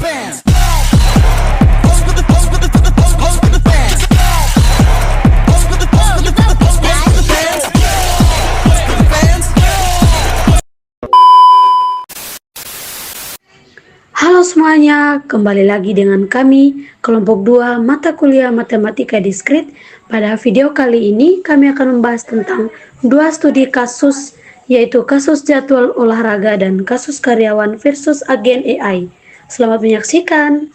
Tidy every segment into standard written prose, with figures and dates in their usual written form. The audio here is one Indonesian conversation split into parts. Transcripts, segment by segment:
fans. Halo semuanya, kembali lagi dengan kami kelompok 2 mata kuliah Matematika Diskrit. Pada video kali ini kami akan membahas tentang dua studi kasus, yaitu kasus jadwal olahraga dan kasus karyawan versus agen AI. Selamat menyaksikan.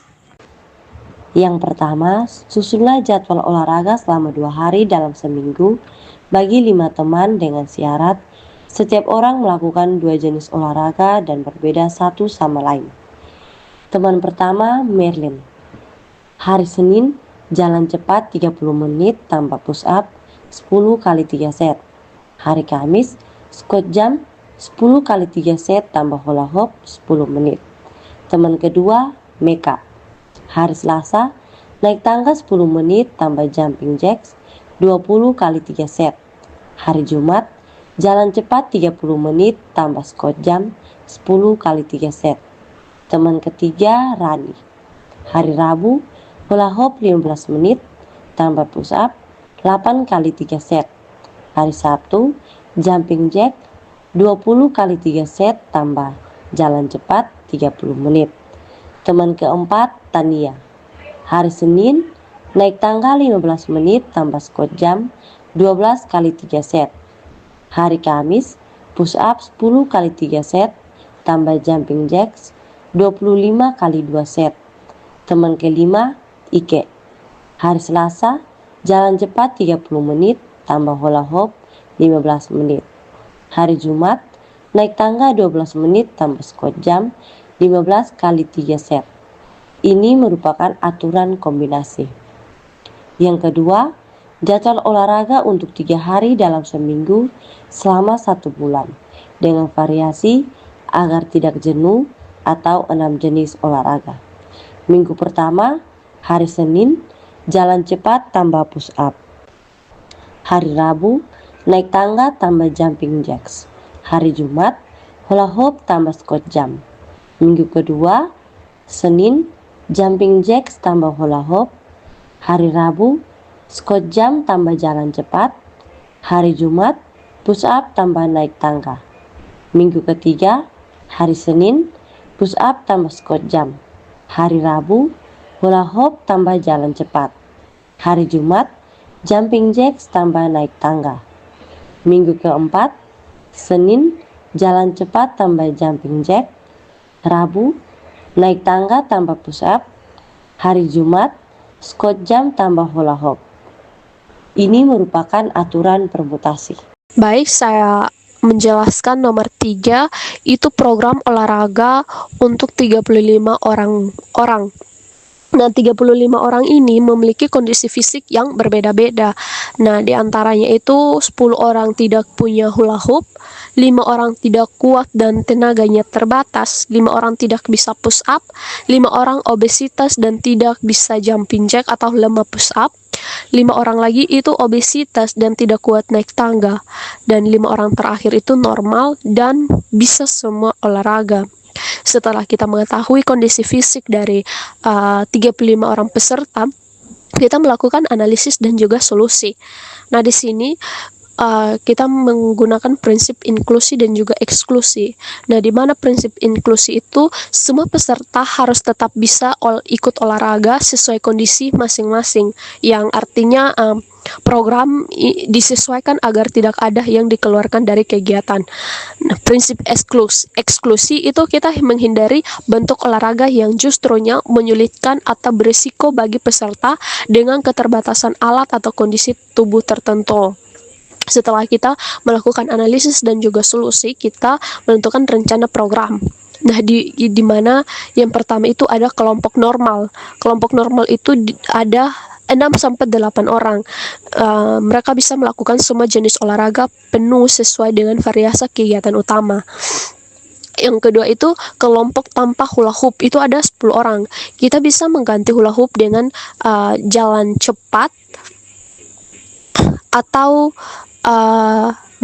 Yang pertama, susunlah jadwal olahraga selama 2 hari dalam seminggu bagi 5 teman dengan syarat setiap orang melakukan 2 jenis olahraga dan berbeda satu sama lain. Teman pertama, Merlin. Hari Senin, jalan cepat 30 menit tambah push up 10 kali 3 set. Hari Kamis, squat jump 10 kali 3 set tambah hula hoop 10 menit. Teman kedua, Meka. Hari Selasa, naik tangga 10 menit tambah jumping jacks 20 kali 3 set. Hari Jumat, jalan cepat 30 menit tambah squat jump 10 kali 3 set. Teman ketiga, Rani. Hari Rabu, hula hoop 15 menit tambah push up 8 kali 3 set. Hari Sabtu, jumping jack 20 kali 3 set tambah jalan cepat 30 menit. Teman keempat, Tania. Hari Senin, naik tangga 15 menit tambah squat jump 12 kali 3 set. Hari Kamis, push up 10 kali 3 set tambah jumping jacks 25 kali 2 set. Teman kelima, Ike. Hari Selasa, jalan cepat 30 menit tambah hula hoop 15 menit. Hari Jumat, naik tangga 12 menit tambah squat jump 15 kali 3 set. Ini merupakan aturan kombinasi. Yang kedua, jadwal olahraga untuk 3 hari dalam seminggu selama 1 bulan dengan variasi agar tidak jenuh atau 6 jenis olahraga. Minggu pertama, hari Senin, jalan cepat tambah push up. Hari Rabu, naik tangga tambah jumping jacks. Hari Jumat, hula hoop tambah squat jump. Minggu kedua, Senin, jumping jacks tambah hula hoop. Hari Rabu, squat jump tambah jalan cepat. Hari Jumat, push up tambah naik tangga. Minggu ketiga, hari Senin, push up tambah squat jump. Hari Rabu, hula hoop tambah jalan cepat. Hari Jumat, jumping jacks tambah naik tangga. Minggu keempat, Senin, jalan cepat tambah jumping jack. Rabu, naik tangga tambah push up. Hari Jumat, squat jump tambah hula hoop. Ini merupakan aturan permutasi. Baik, saya menjelaskan nomor 3 itu program olahraga untuk 35 orang. Nah, 35 orang ini memiliki kondisi fisik yang berbeda-beda. Nah, di antaranya itu 10 orang tidak punya hula hoop, 5 orang tidak kuat dan tenaganya terbatas, 5 orang tidak bisa push up, 5 orang obesitas dan tidak bisa jumping jack atau lemah push up, 5 orang lagi itu obesitas dan tidak kuat naik tangga, dan 5 orang terakhir itu normal dan bisa semua olahraga. Setelah kita mengetahui kondisi fisik dari 35 orang peserta, kita melakukan analisis dan juga solusi. Nah, di sini kita menggunakan prinsip inklusi dan juga eksklusi. Nah, di mana prinsip inklusi itu semua peserta harus tetap bisa ikut olahraga sesuai kondisi masing-masing, yang artinya program disesuaikan agar tidak ada yang dikeluarkan dari kegiatan. Nah, prinsip eksklusi itu kita menghindari bentuk olahraga yang justrunya menyulitkan atau berisiko bagi peserta dengan keterbatasan alat atau kondisi tubuh tertentu. Setelah kita melakukan analisis dan juga solusi, kita menentukan rencana program. Nah, di mana yang pertama itu ada kelompok normal. Kelompok normal itu ada 6-8 orang. Mereka bisa melakukan semua jenis olahraga penuh sesuai dengan variasi kegiatan utama. Yang kedua itu kelompok tanpa hula hoop, itu ada 10 orang. Kita bisa mengganti hula hoop dengan jalan cepat atau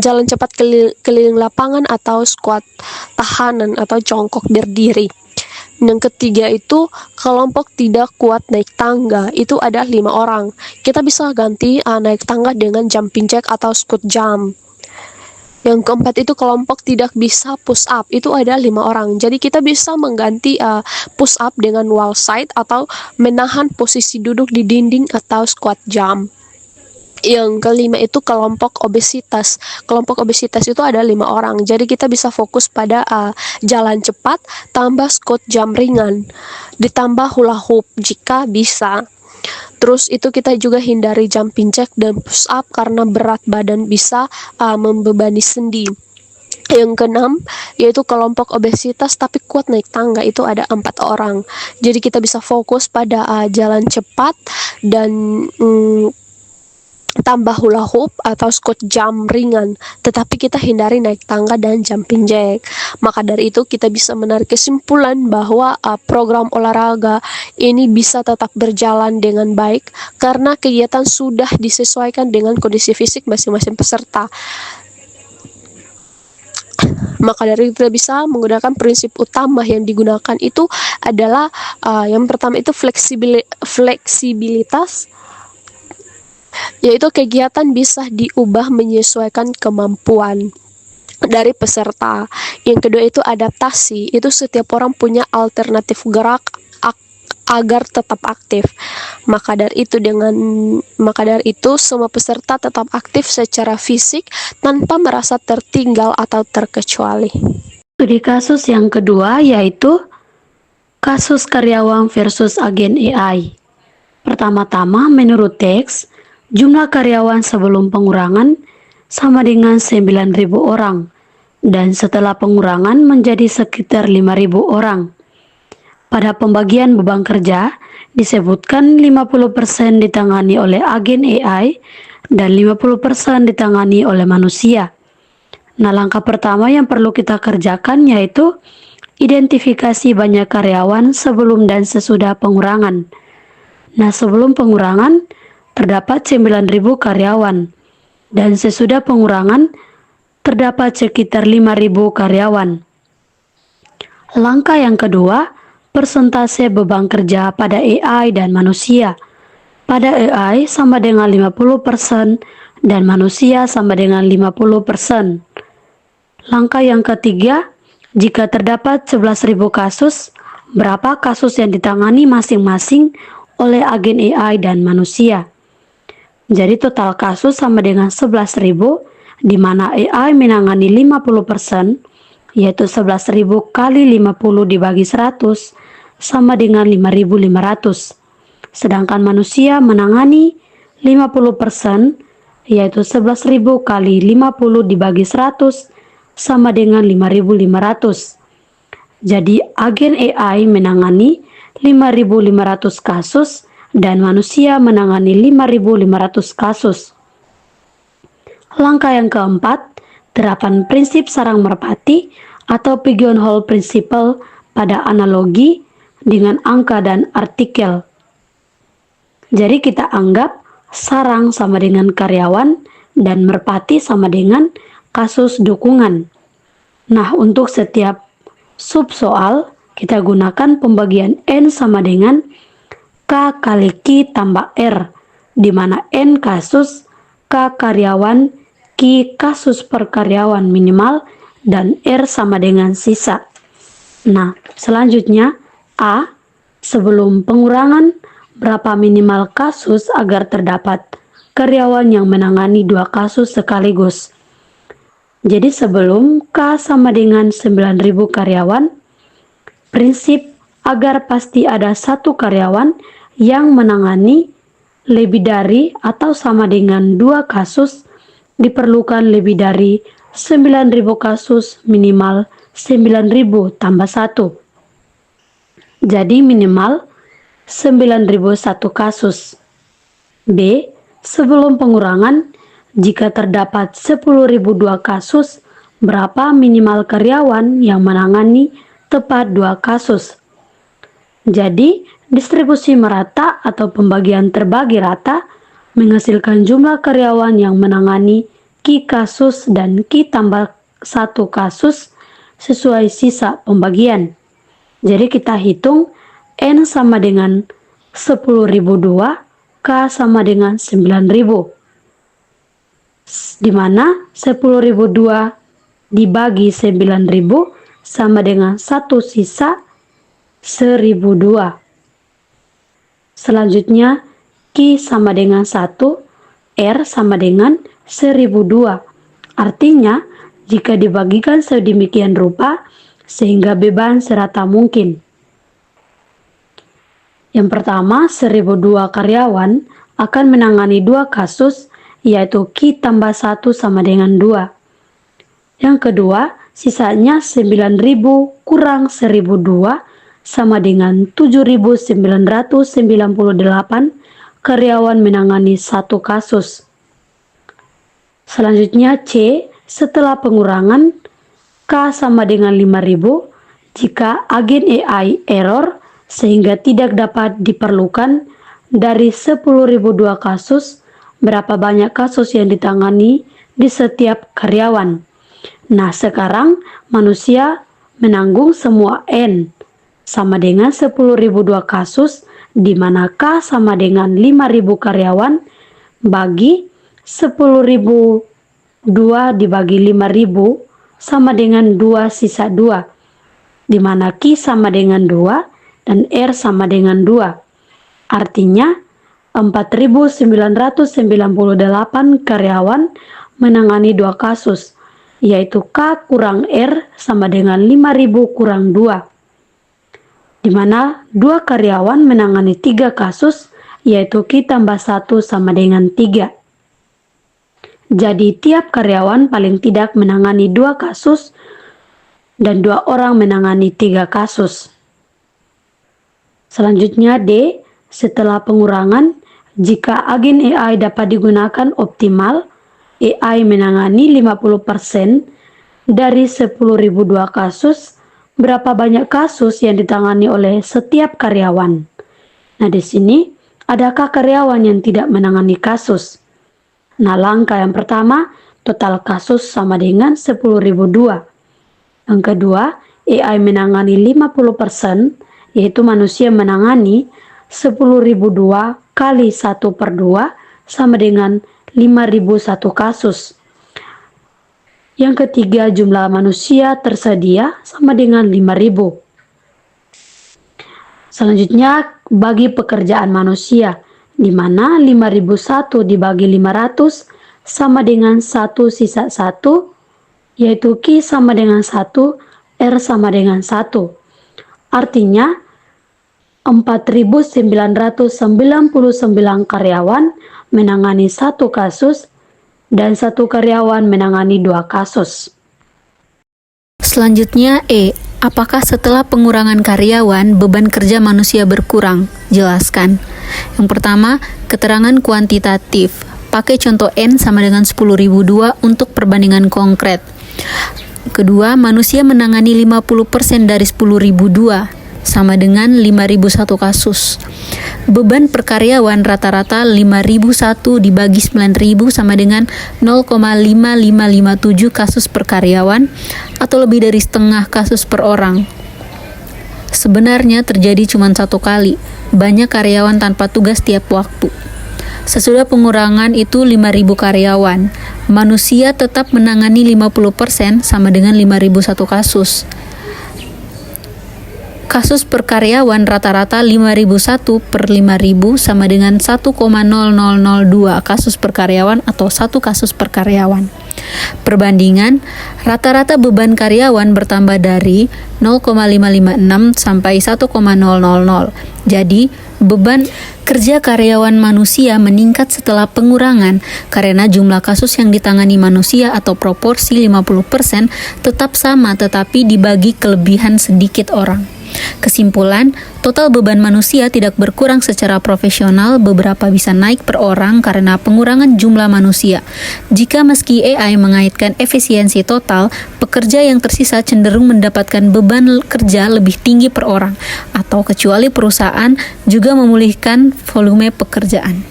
jalan cepat keliling lapangan atau squat tahanan atau jongkok berdiri. Yang ketiga itu kelompok tidak kuat naik tangga, itu ada 5 orang. Kita bisa ganti naik tangga dengan jumping jack atau squat jump. Yang keempat itu kelompok tidak bisa push up, itu ada 5 orang. Jadi kita bisa mengganti push up dengan wall side atau menahan posisi duduk di dinding atau squat jump. Yang kelima itu kelompok obesitas. Kelompok obesitas itu ada 5 orang. Jadi kita bisa fokus pada jalan cepat, tambah squat jump ringan, ditambah hula hoop jika bisa. Terus itu kita juga hindari jumping jack dan push up karena berat badan bisa membebani sendi. Yang keenam yaitu kelompok obesitas tapi kuat naik tangga, itu ada 4 orang. Jadi kita bisa fokus pada jalan cepat dan tambah hula hoop atau squat jump ringan, tetapi kita hindari naik tangga dan jumping jack. Maka dari itu kita bisa menarik kesimpulan bahwa program olahraga ini bisa tetap berjalan dengan baik karena kegiatan sudah disesuaikan dengan kondisi fisik masing-masing peserta. Maka dari itu kita bisa menggunakan prinsip utama yang digunakan itu adalah yang pertama itu fleksibilitas, yaitu kegiatan bisa diubah menyesuaikan kemampuan dari peserta. Yang kedua itu adaptasi, itu setiap orang punya alternatif gerak agar tetap aktif. Maka dari itu semua peserta tetap aktif secara fisik tanpa merasa tertinggal atau terkecuali. Studi kasus yang kedua yaitu kasus karyawan versus agen AI. Pertama-tama menurut teks, jumlah karyawan sebelum pengurangan sama dengan 9.000 orang dan setelah pengurangan menjadi sekitar 5.000 orang. Pada pembagian beban kerja disebutkan 50% ditangani oleh agen AI dan 50% ditangani oleh manusia. Nah, langkah pertama yang perlu kita kerjakan yaitu identifikasi banyak karyawan sebelum dan sesudah pengurangan. Nah, sebelum pengurangan terdapat 9.000 karyawan dan sesudah pengurangan terdapat sekitar 5.000 karyawan. Langkah yang kedua, persentase beban kerja pada AI dan manusia. Pada AI sama dengan 50% dan manusia sama dengan 50%. Langkah yang ketiga, jika terdapat 11.000 kasus, berapa kasus yang ditangani masing-masing oleh agen AI dan manusia? Jadi total kasus sama dengan 11.000, di mana AI menangani 50%, yaitu 11.000 kali 50 dibagi 100, sama dengan 5.500. Sedangkan manusia menangani 50%, yaitu 11.000 kali 50 dibagi 100, sama dengan 5.500. Jadi agen AI menangani 5.500 kasus, dan manusia menangani 5.500 kasus. Langkah yang keempat, terapan prinsip sarang merpati atau pigeonhole principle pada analogi dengan angka dan artikel. Jadi kita anggap sarang sama dengan karyawan dan merpati sama dengan kasus dukungan. Nah, untuk setiap sub soal kita gunakan pembagian N sama dengan K kali Q tambah R, di mana N kasus, K karyawan, Q kasus per karyawan minimal, dan R sama dengan sisa. Nah, selanjutnya A, sebelum pengurangan berapa minimal kasus agar terdapat karyawan yang menangani 2 kasus sekaligus. Jadi sebelum K sama dengan 9.000 karyawan, prinsip agar pasti ada 1 karyawan yang menangani lebih dari atau sama dengan 2 kasus, diperlukan lebih dari 9.000 kasus, minimal 9.000 tambah 1. Jadi minimal 9.001 kasus. B, sebelum pengurangan, jika terdapat 10.002 kasus, berapa minimal karyawan yang menangani tepat 2 kasus? Jadi, distribusi merata atau pembagian terbagi rata menghasilkan jumlah karyawan yang menangani Q kasus dan Q tambah 1 kasus sesuai sisa pembagian. Jadi kita hitung N sama dengan 10.002, K sama dengan 9.000. Di mana 10.002 dibagi 9.000 sama dengan 1 sisa 1.002. Selanjutnya Q sama dengan 1, R sama dengan 1.002. Artinya jika dibagikan sedemikian rupa sehingga beban serata mungkin. Yang pertama, 1.002 karyawan akan menangani 2 kasus, yaitu Q tambah 1 sama dengan 2. Yang kedua, sisanya 9.000 kurang 1.002 sama dengan 7.998 karyawan menangani 1 kasus. Selanjutnya C, setelah pengurangan K sama dengan 5.000 jika agen AI error sehingga tidak dapat diperlukan. Dari 10.002 kasus, berapa banyak kasus yang ditangani di setiap karyawan. Nah, sekarang manusia menanggung semua N sama dengan 10.002 kasus, di mana K sama dengan 5.000 karyawan bagi 10.002 dibagi 5.000 sama dengan 2 sisa 2, di mana Q sama dengan 2 dan R sama dengan 2. Artinya 4.998 karyawan menangani 2 kasus, yaitu K kurang R sama dengan 5.000 kurang 2, di mana 2 karyawan menangani 3 kasus, yaitu Q tambah 1 sama dengan 3. Jadi tiap karyawan paling tidak menangani 2 kasus dan 2 orang menangani 3 kasus. Selanjutnya D, setelah pengurangan, jika agen AI dapat digunakan optimal, AI menangani 50% dari 10.002 kasus, berapa banyak kasus yang ditangani oleh setiap karyawan. Nah, di sini adakah karyawan yang tidak menangani kasus? Nah, langkah yang pertama, total kasus sama dengan 10.002. Yang kedua, AI menangani 50%, yaitu manusia menangani 10.002 kali 1/2 sama dengan 5.001 kasus. Yang ketiga, jumlah manusia tersedia sama dengan 5.000. Selanjutnya, bagi pekerjaan manusia, di mana 5.001 dibagi 500 sama dengan 1 sisa 1, yaitu Q sama dengan 1, R sama dengan 1. Artinya 4.999 karyawan menangani 1 kasus dan 1 karyawan menangani 2 kasus. Selanjutnya E, apakah setelah pengurangan karyawan beban kerja manusia berkurang? Jelaskan. Yang pertama, keterangan kuantitatif. Pakai contoh N sama dengan 10.002 untuk perbandingan konkret. Kedua, manusia menangani 50% dari 10.002 sama dengan 5.001 kasus. Beban per karyawan rata-rata 5.001 dibagi 9.000 sama dengan 0,5557 kasus per karyawan atau lebih dari setengah kasus per orang. Sebenarnya terjadi cuma 1 kali, banyak karyawan tanpa tugas tiap waktu. Sesudah pengurangan itu 5.000 karyawan, manusia tetap menangani 50% sama dengan 5.001 kasus. Kasus per karyawan rata-rata 5.001 per 5.000 sama dengan 1,0002 kasus per karyawan atau 1 kasus per karyawan. Perbandingan, rata-rata beban karyawan bertambah dari 0,556 sampai 1,000. Jadi, beban kerja karyawan manusia meningkat setelah pengurangan karena jumlah kasus yang ditangani manusia atau proporsi 50% tetap sama tetapi dibagi kelebihan sedikit orang. Kesimpulan, total beban manusia tidak berkurang secara profesional, beberapa bisa naik per orang karena pengurangan jumlah manusia. Jika meski AI mengaitkan efisiensi total, pekerja yang tersisa cenderung mendapatkan beban kerja lebih tinggi per orang, atau kecuali perusahaan juga memulihkan volume pekerjaan.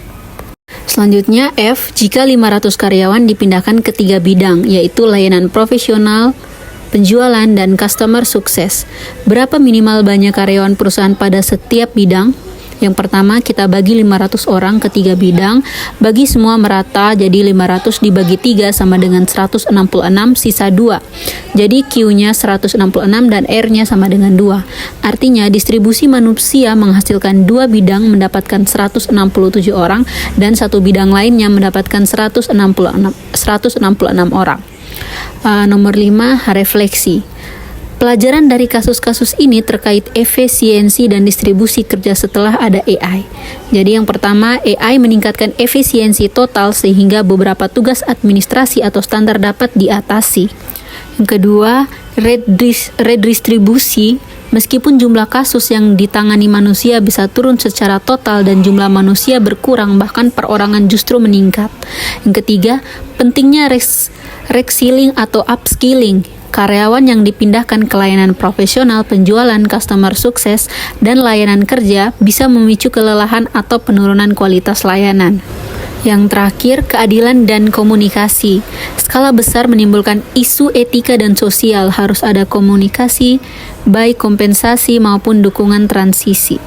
Selanjutnya F, jika 500 karyawan dipindahkan ke 3 bidang, yaitu layanan profesional, penjualan, dan customer sukses. Berapa minimal banyak karyawan perusahaan pada setiap bidang? Yang pertama, kita bagi 500 orang ke 3 bidang, bagi semua merata, jadi 500 dibagi 3 sama dengan 166, sisa 2. Jadi Q-nya 166 dan R-nya sama dengan 2. Artinya, distribusi manusia menghasilkan 2 bidang mendapatkan 167 orang, dan 1 bidang lainnya mendapatkan 166 orang. Nomor 5, refleksi. Pelajaran dari kasus-kasus ini terkait efisiensi dan distribusi kerja setelah ada AI. Jadi yang pertama, AI meningkatkan efisiensi total sehingga beberapa tugas administrasi atau standar dapat diatasi. Yang kedua, redistribusi. Meskipun jumlah kasus yang ditangani manusia bisa turun secara total dan jumlah manusia berkurang, bahkan perorangan justru meningkat. Yang ketiga, pentingnya reskilling atau upskilling. Karyawan yang dipindahkan ke layanan profesional, penjualan, customer sukses, dan layanan kerja bisa memicu kelelahan atau penurunan kualitas layanan. Yang terakhir, keadilan dan komunikasi. Skala besar menimbulkan isu etika dan sosial, harus ada komunikasi, baik kompensasi maupun dukungan transisi.